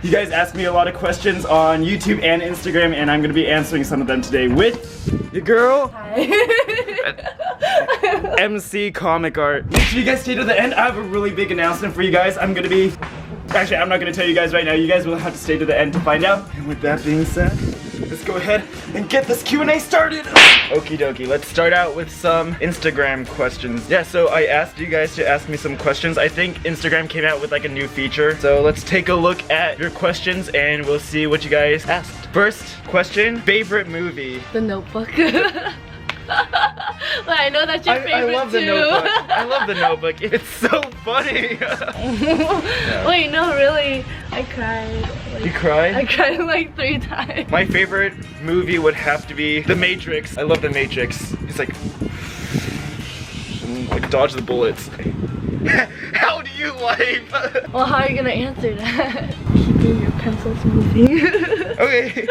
You guys asked me a lot of questions on YouTube and Instagram, and I'm gonna be answering some of them today with your girl. Hi. MC Comic Art. Make sure you guys stay to the end. I have a really big announcement for you guys. I'm not gonna tell you guys right now. You guys will have to stay to the end to find out. And with that being said, let's go ahead and get this Q&A started. Okie dokie, let's start out with some Instagram questions. Yeah, so I asked you guys to ask me some questions. I think Instagram came out with like a new feature. So let's take a look at your questions and we'll see what you guys asked. First question, favorite movie? The Notebook. Well, I know that's your favorite I love the too. Notebook. I love the Notebook. It's so funny. Yeah. Wait, no, really. I cried. Like, you cried? I cried like 3 times. My favorite movie would have to be The Matrix. I love The Matrix. He's like dodge the bullets. How do you life? Well, how are you gonna answer that? Keeping your pencils moving. Okay.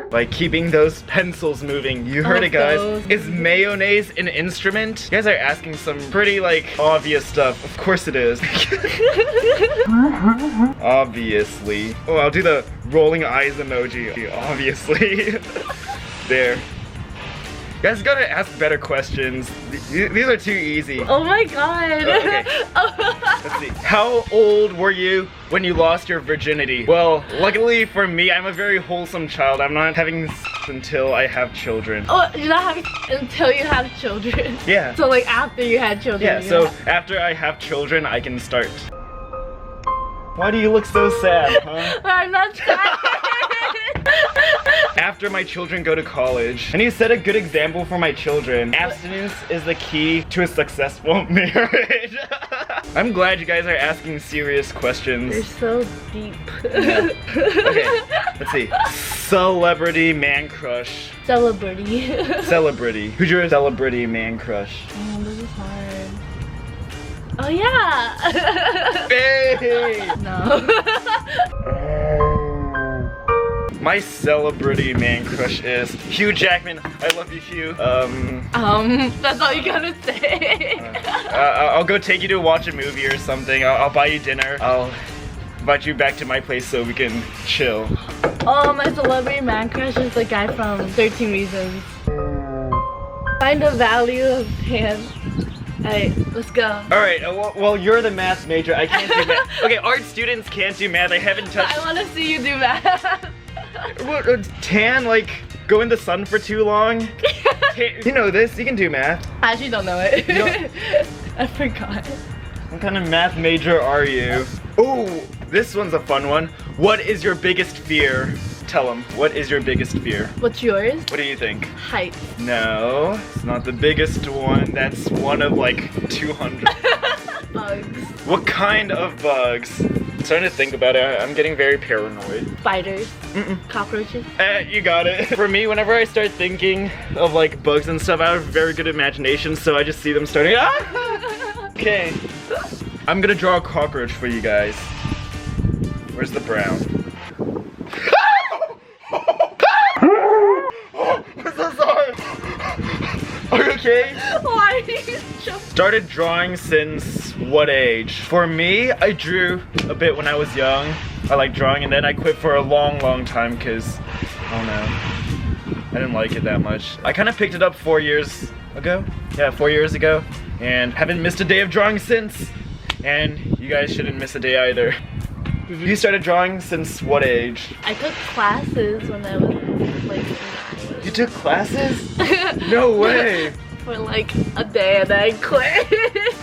By keeping those pencils moving. You heard it, guys. Is mayonnaise an instrument? You guys are asking some pretty like obvious stuff. Of course it is. Obviously. Oh, I'll do the rolling eyes emoji. Obviously. There. You guys gotta ask better questions. These are too easy. Oh my god. Okay. Let's see. How old were you when you lost your virginity? Well, luckily for me, I'm a very wholesome child. I'm not having sex until I have children. Oh, you're not having until you have children? Yeah. So like after you had children? Yeah, so after I have children, I can start. Why do you look so sad, huh? I'm not sad. After my children go to college. And you set a good example for my children. Abstinence is the key to a successful marriage. I'm glad you guys are asking serious questions. You're so deep. Yeah. Okay, let's see. Celebrity man crush. Celebrity. Celebrity. Who's your celebrity man crush? Oh, this is hard. Oh yeah. Hey! No. My celebrity man crush is Hugh Jackman. I love you, Hugh. That's all you gotta say. I'll go take you to watch a movie or something. I'll buy you dinner. I'll invite you back to my place so we can chill. Oh, my celebrity man crush is the guy from 13 Reasons. Find the value of hands. Alright, let's go. Alright, well, you're the math major. I can't do math. Okay, art students can't do math. I haven't touched. I wanna see you do math. What, tan, like, go in the sun for too long? You know this, you can do math. I actually don't know it. You don't? I forgot. What kind of math major are you? Ooh, this one's a fun one. What is your biggest fear? Tell them, what is your biggest fear? What's yours? What do you think? Heights. No, it's not the biggest one. That's one of like 200. Bugs. What kind of bugs? I'm starting to think about it. I'm getting very paranoid. Spiders. Cockroaches. You got it. For me, whenever I start thinking of like bugs and stuff, I have a very good imagination, so I just see them starting. Ah! Okay. I'm gonna draw a cockroach for you guys. Where's the brown? I'm so sorry. Are you okay? Why are you jumping? Started drawing since what age? For me, I drew a bit when I was young. I like drawing, and then I quit for a long time because, I don't know, I didn't like it that much. I kind of picked it up 4 years ago. Yeah, 4 years ago. And haven't missed a day of drawing since. And you guys shouldn't miss a day either. You started drawing since what age? I took classes when I was like 9. You took classes? No way! For like a day and then I quit.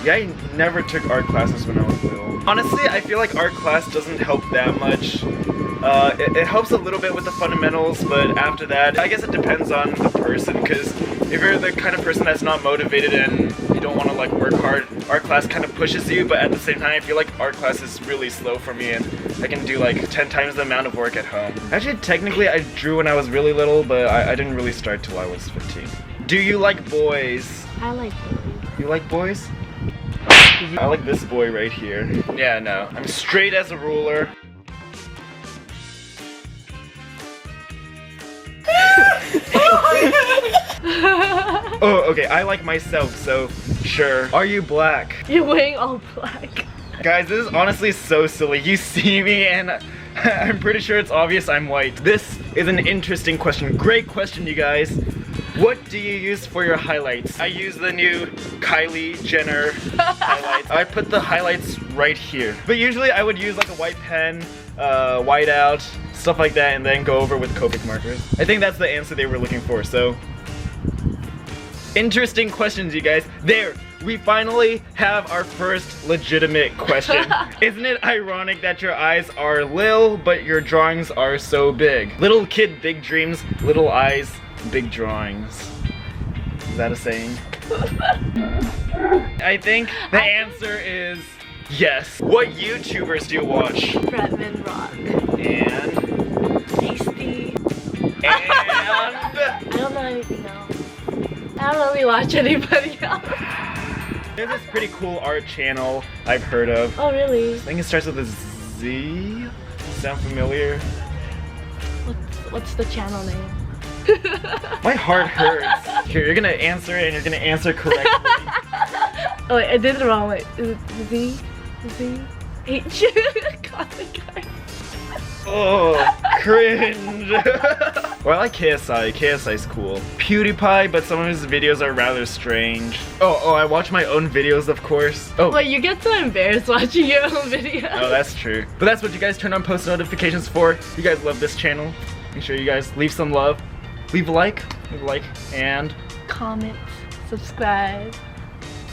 Yeah, I never took art classes when I was little. Honestly, I feel like art class doesn't help that much. It helps a little bit with the fundamentals, but after that, I guess it depends on the person, because if you're the kind of person that's not motivated and you don't want to like work hard, art class kind of pushes you, but at the same time, I feel like art class is really slow for me and I can do like 10 times the amount of work at home. Actually, technically, I drew when I was really little, but I didn't really start till I was 15. Do you like boys? I like boys. You like boys? I like this boy right here. Yeah, no. I'm straight as a ruler. Oh, okay, I like myself, so sure. Are you black? You're wearing all black. Guys, this is honestly so silly. You see me and I'm pretty sure it's obvious I'm white. This is an interesting question. Great question, you guys. What do you use for your highlights? I use the new Kylie Jenner highlights. I put the highlights right here. But usually I would use like a white pen, white out, stuff like that, and then go over with Copic markers. I think that's the answer they were looking for, so. Interesting questions, you guys. There, we finally have our first legitimate question. Isn't it ironic that your eyes are little, but your drawings are so big? Little kid, big dreams, little eyes, big drawings. Is that a saying? I think the answer is yes. What YouTubers do you watch? Bretman Rock. And? Tasty. And? I don't know anything else. I don't really watch anybody else. There's this pretty cool art channel I've heard of. Oh really? I think it starts with a Z. Sound familiar? What's the channel name? My heart hurts. Here, you're gonna answer it and you're gonna answer correctly. Oh wait, I did it wrong. Wait, is it Z? Z? H? God, Oh, cringe. Well, I like KSI. KSI's cool. PewDiePie, but some of his videos are rather strange. Oh, I watch my own videos, of course. Oh. Wait, you get so embarrassed watching your own videos. Oh, that's true. But that's what you guys turn on post notifications for. You guys love this channel. Make sure you guys leave some love. Leave a like, and comment, subscribe.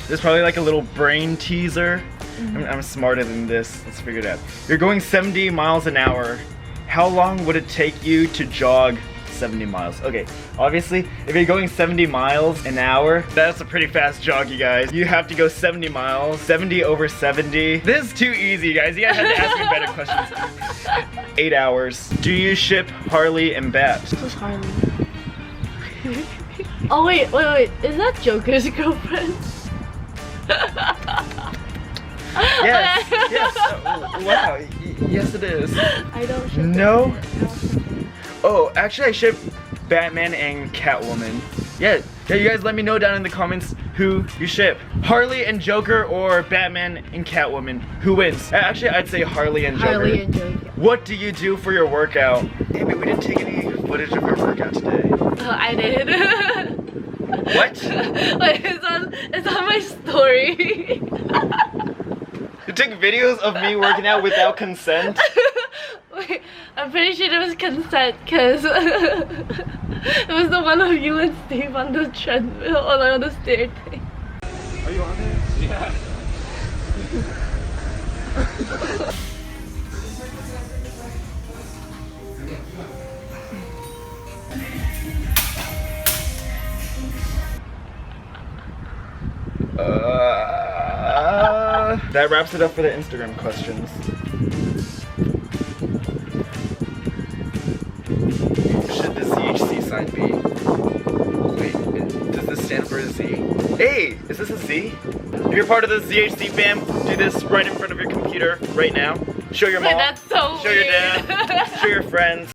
there's probably like a little brain teaser. I'm smarter than this. Let's figure it out. You're going 70 miles an hour. How long would it take you to jog 70 miles? Okay, obviously, if you're going 70 miles an hour, that's a pretty fast jog, you guys. You have to go 70 miles, 70 over 70. This is too easy, you guys. You guys have to ask me better questions. 8 hours. Do you ship Harley and Bat? Who's Harley? Oh wait, is that Joker's girlfriend? Yes, yes. Oh, wow. Yes, it is. I don't ship No? it. Oh, actually, I ship Batman and Catwoman. Yeah, you guys let me know down in the comments who you ship. Harley and Joker or Batman and Catwoman. Who wins? Actually, I'd say Harley and Joker. Harley and Joker. What do you do for your workout? Hey, but we didn't take any footage of your workout today. Oh, I did. What? Wait, it's on my story. You took videos of me working out without consent? Wait, I'm pretty sure there was consent because it was the one of you and Steve on the treadmill on the stair thing. Are you on there? Yeah. That wraps it up for the Instagram questions. Should the ZHC sign be? Wait, does this stand for a Z? Hey, is this a Z? If you're part of the ZHC fam, do this right in front of your computer right now. Show your mom. Wait, that's so show your weird. dad. Show your friends.